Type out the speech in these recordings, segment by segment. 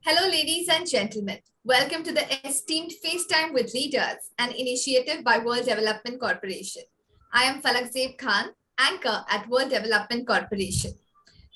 Hello, ladies and gentlemen. Welcome to the Esteemed FaceTime with Leaders, an initiative by World Development Corporation. I am Falakzeeb Khan, anchor at World Development Corporation.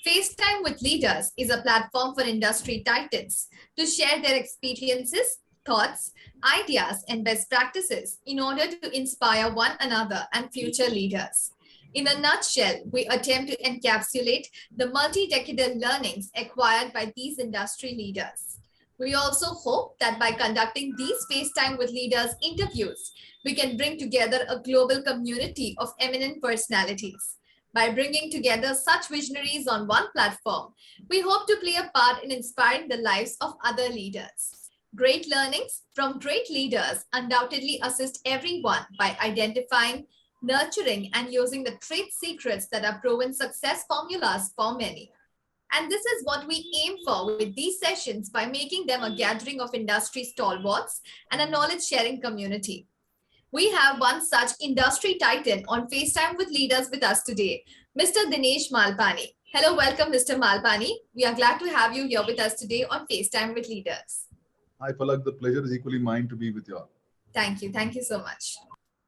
FaceTime with Leaders is a platform for industry titans to share their experiences, thoughts, ideas, and best practices in order to inspire one another and future leaders. In a nutshell, we attempt to encapsulate the multi-decadal learnings acquired by these industry leaders. We also hope that by conducting these FaceTime with Leaders interviews, we can bring together a global community of eminent personalities. By bringing together such visionaries on one platform, we hope to play a part in inspiring the lives of other leaders. Great learnings from great leaders undoubtedly assist everyone by identifying, nurturing, and using the trade secrets that are proven success formulas for many. And this is what we aim for with these sessions by making them a gathering of industry stalwarts and a knowledge sharing community. We have one such industry titan on FaceTime with Leaders with us today, Mr. Dinesh Malpani. Hello, welcome, Mr. Malpani. We are glad to have you here with us today on FaceTime with Leaders. Hi, Palak. The pleasure is equally mine to be with you all. Thank you. Thank you so much.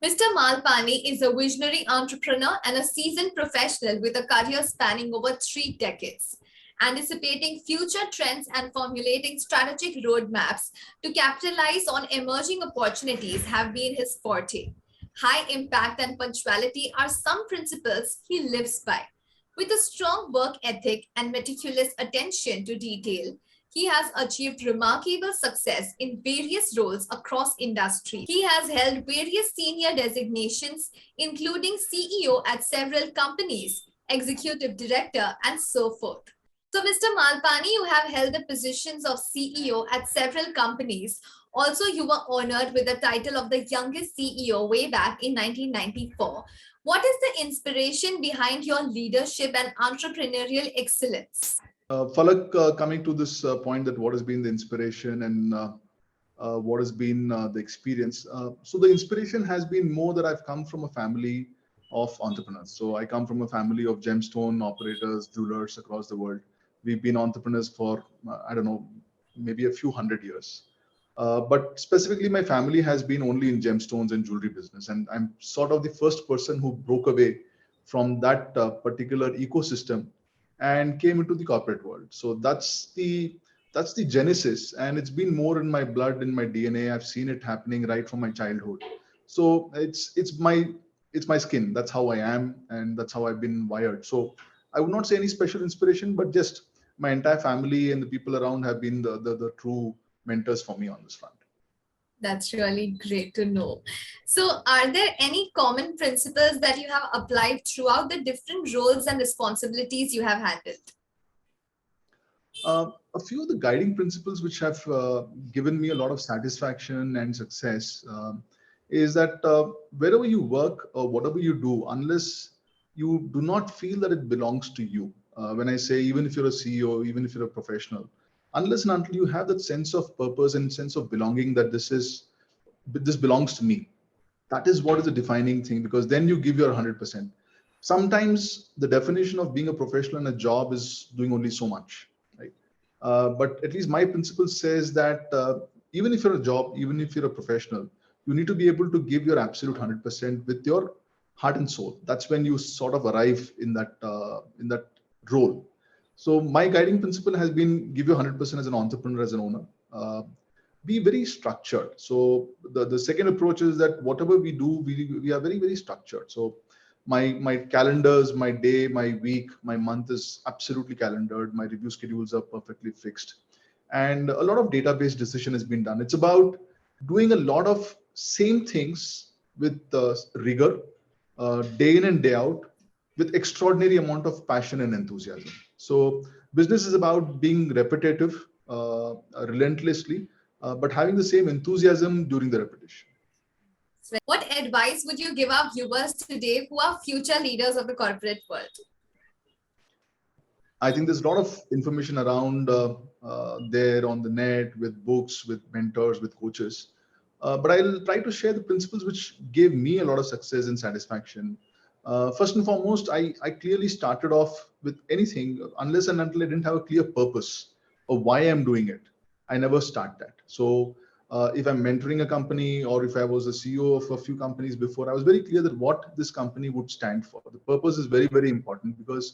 Mr. Malpani is a visionary entrepreneur and a seasoned professional with a career spanning over 3 decades. Anticipating future trends and formulating strategic roadmaps to capitalize on emerging opportunities have been his forte. High impact and punctuality are some principles he lives by. With a strong work ethic and meticulous attention to detail, he has achieved remarkable success in various roles across industry. He has held various senior designations, including CEO at several companies, executive director, and so forth. So, Mr. Malpani, you have held the positions of CEO at several companies. Also, you were honored with the title of the youngest CEO way back in 1994. What is the inspiration behind your leadership and entrepreneurial excellence? Falak, coming to this point that what has been the inspiration and what has been the experience. So the inspiration has been more that I've come from a family of entrepreneurs. So I come from a family of gemstone operators, jewelers across the world. We've been entrepreneurs for, I don't know, maybe a few hundred years. But specifically, my family has been only in gemstones and jewelry business. And I'm sort of the first person who broke away from that particular ecosystem and came into the corporate world. So that's the genesis, and it's been more in my blood, in my DNA. I've seen it happening right from my childhood. So it's my skin. That's how I am, and that's how I've been wired. So I would not say any special inspiration, but just my entire family and the people around have been the true mentors for me on this front. That's really great to know. So are there any common principles that you have applied throughout the different roles and responsibilities you have handled? A few of the guiding principles which have given me a lot of satisfaction and success is that wherever you work or whatever you do, unless you do not feel that it belongs to you, when I say even if you're a CEO, even if you're a professional, unless and until you have that sense of purpose and sense of belonging that this belongs to me, that is what is the defining thing, because then you give your 100%. Sometimes the definition of being a professional in a job is doing only so much, right? But at least my principle says that even if you're a job, even if you're a professional, you need to be able to give your absolute 100% with your heart and soul. That's when you sort of arrive in that role. So my guiding principle has been give you 100% as an entrepreneur, as an owner. Be very structured. So the second approach is that whatever we do, we are very, very structured. So my calendars, my day, my week, my month is absolutely calendared. My review schedules are perfectly fixed. And a lot of database decision has been done. It's about doing a lot of same things with rigor, day in and day out, with extraordinary amount of passion and enthusiasm. So business is about being repetitive, relentlessly, but having the same enthusiasm during the repetition. What advice would you give our viewers today who are future leaders of the corporate world? I think there's a lot of information around there on the net, with books, with mentors, with coaches. But I'll try to share the principles which gave me a lot of success and satisfaction. First and foremost, I clearly started off with anything unless and until I didn't have a clear purpose of why I'm doing it. I never start that. So if I'm mentoring a company, or if I was a CEO of a few companies before, I was very clear that what this company would stand for. The purpose is very, very important, because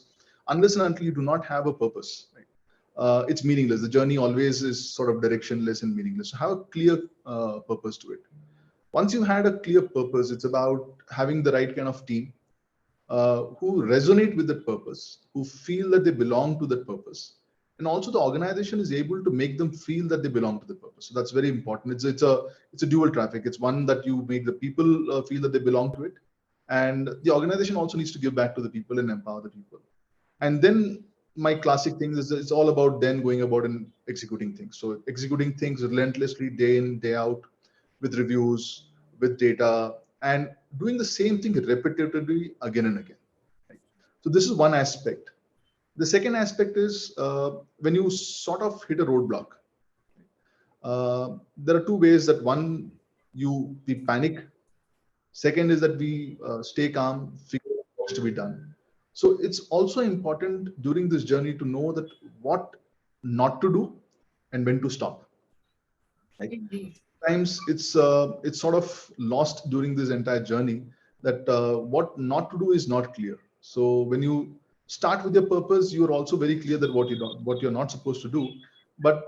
unless and until you do not have a purpose, right, it's meaningless. The journey always is sort of directionless and meaningless. So have a clear purpose to it. Once you had a clear purpose, it's about having the right kind of team who resonate with that purpose, who feel that they belong to that purpose, and also the organization is able to make them feel that they belong to the purpose. So that's very important. It's a dual traffic. It's one that you make the people feel that they belong to it, and the organization also needs to give back to the people and empower the people. And then my classic thing is it's all about then going about and executing things. So executing things relentlessly, day in, day out, with reviews, with data, and doing the same thing repetitively again and again. Right? So this is one aspect. The second aspect is when you sort of hit a roadblock. There are two ways that we panic. Second is that we stay calm, figure out what's to be done. So it's also important during this journey to know that what not to do and when to stop. Right? Indeed. Sometimes it's sort of lost during this entire journey that what not to do is not clear. So when you start with your purpose, you're also very clear that what you're not supposed to do. But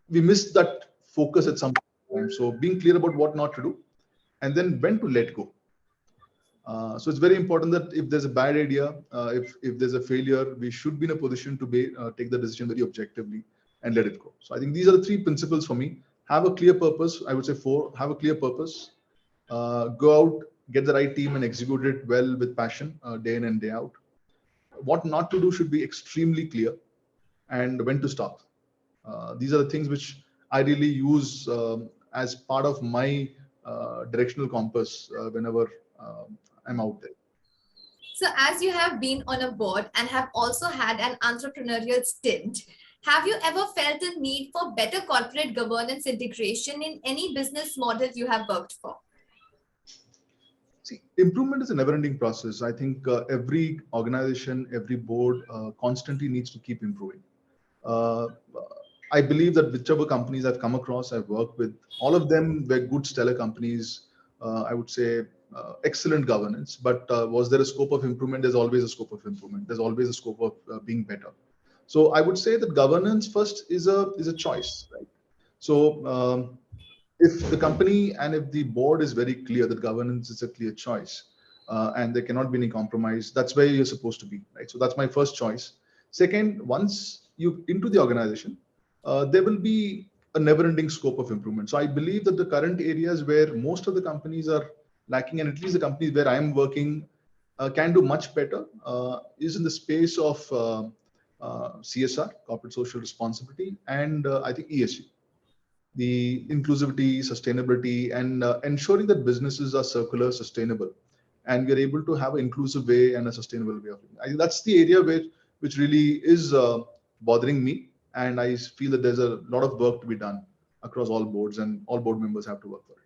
we miss that focus at some point. So being clear about what not to do, and then when to let go. So it's very important that if there's a bad idea, if there's a failure, we should be in a position to take the decision very objectively and let it go. So I think these are the three principles for me. Have a clear purpose. I would say four. Have a clear purpose. Go out, get the right team, and execute it well with passion, day in and day out. What not to do should be extremely clear, and when to stop. These are the things which I really use as part of my directional compass whenever I'm out there. So, as you have been on a board and have also had an entrepreneurial stint, have you ever felt a need for better corporate governance integration in any business model you have worked for? See, improvement is a never-ending process. I think every organization, every board constantly needs to keep improving. Uh, I believe that whichever companies I've come across, I've worked with, all of them were good, stellar companies. I would say excellent governance. But was there a scope of improvement? There's always a scope of improvement. There's always a scope of being better. So I would say that governance first is a choice, right? So if the company and if the board is very clear that governance is a clear choice, and there cannot be any compromise, that's where you're supposed to be, right? So that's my first choice. Second, once you into the organization, there will be a never-ending scope of improvement. So I believe that the current areas where most of the companies are lacking, and at least the companies where I'm working can do much better, is in the space of CSR, corporate social responsibility, and I think ESG, the inclusivity, sustainability, and ensuring that businesses are circular, sustainable, and we're able to have an inclusive way and a sustainable way of living. I think that's the area which really is bothering me, and I feel that there's a lot of work to be done across all boards, and all board members have to work for it.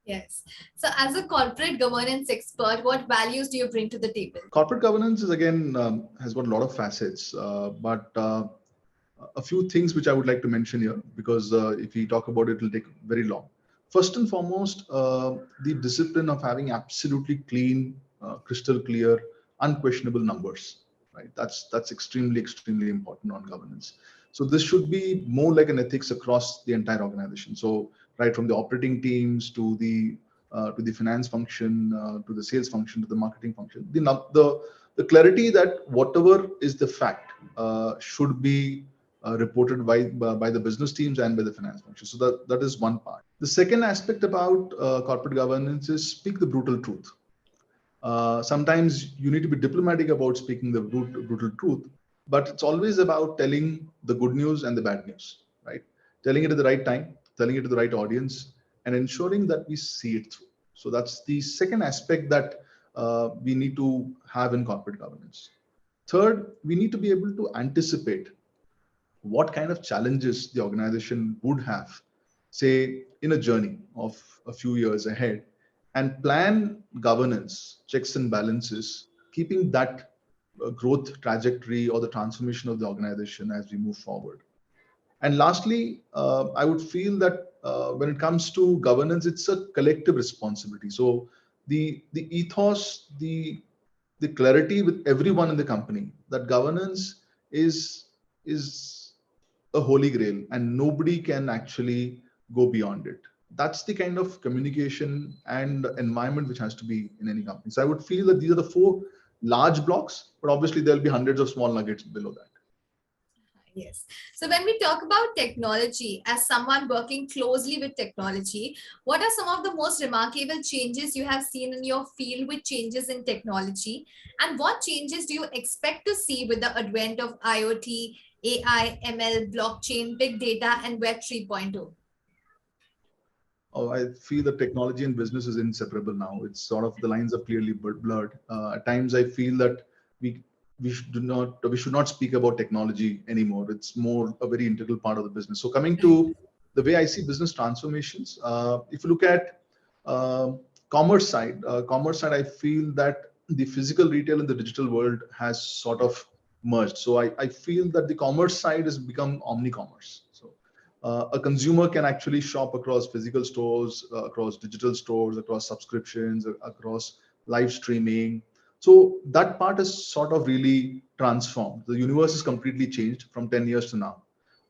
Yes. So, as a corporate governance expert, what values do you bring to the table? Corporate governance is again has got a lot of facets, but a few things which I would like to mention here, because if we talk about it, it'll take very long. First and foremost, the discipline of having absolutely clean, crystal clear, unquestionable numbers, right? That's extremely important on governance. So this should be more like an ethics across the entire organization. So right from the operating teams to the finance function, to the sales function, to the marketing function, the clarity that whatever is the fact should be reported by the business teams and by the finance function. So that is one part. The second aspect about corporate governance is speak the brutal truth. Sometimes you need to be diplomatic about speaking the brutal truth, but it's always about telling the good news and the bad news, right? Telling it at the right time, telling it to the right audience, and ensuring that we see it through. So that's the second aspect that we need to have in corporate governance. Third, we need to be able to anticipate what kind of challenges the organization would have, say, in a journey of a few years ahead, and plan governance, checks and balances, keeping that growth trajectory or the transformation of the organization as we move forward. And lastly, I would feel that when it comes to governance, it's a collective responsibility. So the ethos, the clarity with everyone in the company that governance is a holy grail and nobody can actually go beyond it. That's the kind of communication and environment which has to be in any company. So I would feel that these are the four large blocks, but obviously there'll be hundreds of small nuggets below that. Yes. So when we talk about technology, as someone working closely with technology, what are some of the most remarkable changes you have seen in your field with changes in technology? And what changes do you expect to see with the advent of IoT, AI, ML, blockchain, big data, and Web 3.0? Oh, I feel that technology and business is inseparable now. It's sort of the lines are clearly blurred. At times, I feel that we we should not speak about technology anymore. It's more a very integral part of the business. So coming to the way I see business transformations, if you look at uh, commerce side, I feel that the physical retail and the digital world has sort of merged. So I feel that the commerce side has become omni-commerce. So a consumer can actually shop across physical stores, across digital stores, across subscriptions, across live streaming. So that part is sort of really transformed. The universe is completely changed from 10 years to now.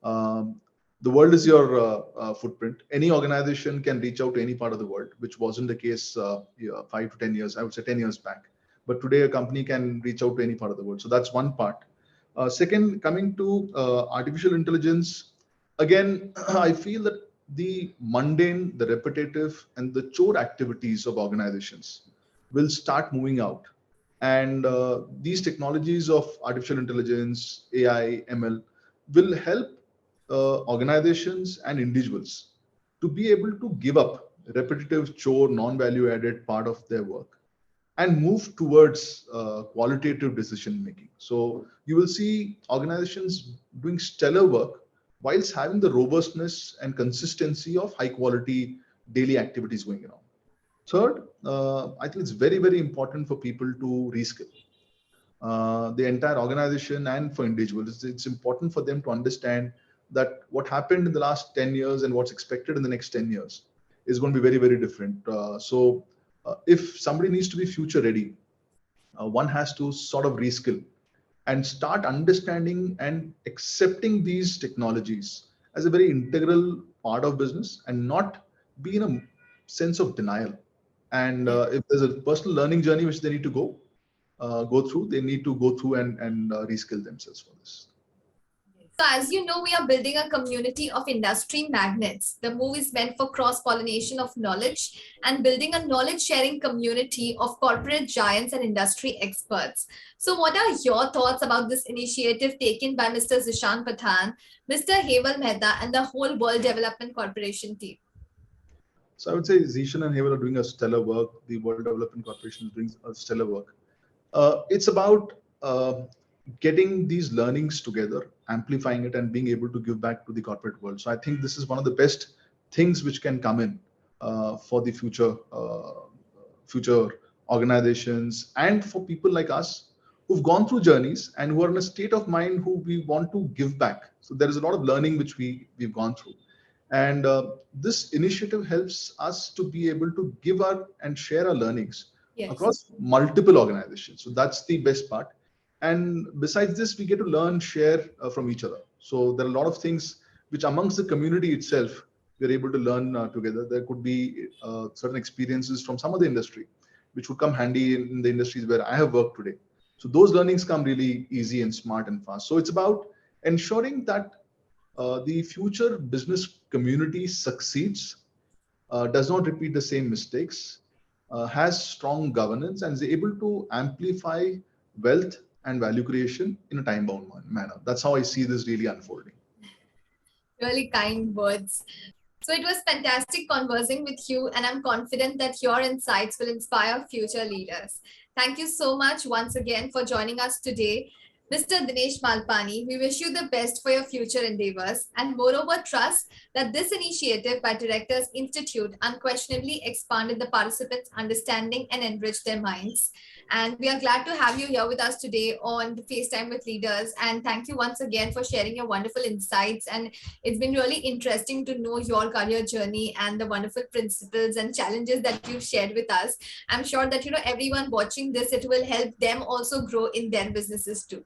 Um, the world is your footprint. Any organization can reach out to any part of the world, which wasn't the case 5 to 10 years, I would say 10 years back. But today, a company can reach out to any part of the world. So that's one part. Second, coming to artificial intelligence, again, I feel that the mundane, the repetitive, and the chore activities of organizations will start moving out. And these technologies of artificial intelligence, AI, ML will help organizations and individuals to be able to give up repetitive chore, non-value added part of their work and move towards qualitative decision making. So you will see organizations doing stellar work whilst having the robustness and consistency of high quality daily activities going on. Third, I think it's very, very important for people to reskill the entire organization and for individuals. It's important for them to understand that what happened in the last 10 years and what's expected in the next 10 years is going to be very, very different. If somebody needs to be future ready, one has to sort of reskill and start understanding and accepting these technologies as a very integral part of business and not be in a sense of denial. And if there's a personal learning journey which they need to go through, they need to go through and reskill themselves for this. So as you know, we are building a community of industry magnets. The move is meant for cross-pollination of knowledge and building a knowledge-sharing community of corporate giants and industry experts. So what are your thoughts about this initiative taken by Mr. Zishan Pathan, Mr. Heval Mehta, and the whole World Development Corporation team? So I would say Zishan and Havel are doing a stellar work. The World Development Corporation is doing a stellar work. It's about getting these learnings together, amplifying it, and being able to give back to the corporate world. So I think this is one of the best things which can come in for the future organizations and for people like us who've gone through journeys and who are in a state of mind who we want to give back. So there is a lot of learning which we've gone through. And this initiative helps us to be able to give our and share our learnings across multiple organizations. So that's the best part. And besides this, we get to learn, share from each other. So there are a lot of things which amongst the community itself, we're able to learn together. There could be certain experiences from some other industry, which would come handy in the industries where I have worked today. So those learnings come really easy and smart and fast. So it's about ensuring that the future business community succeeds, does not repeat the same mistakes, has strong governance, and is able to amplify wealth and value creation in a time bound manner. That's how I see this really unfolding. Really kind words. So it was fantastic conversing with you, and I'm confident that your insights will inspire future leaders. Thank you so much once again for joining us today. Mr. Dinesh Malpani, we wish you the best for your future endeavors and moreover trust that this initiative by Directors Institute unquestionably expanded the participants' understanding and enriched their minds. And we are glad to have you here with us today on the FaceTime with Leaders. And thank you once again for sharing your wonderful insights. And it's been really interesting to know your career journey and the wonderful principles and challenges that you've shared with us. I'm sure that everyone watching this, it will help them also grow in their businesses too.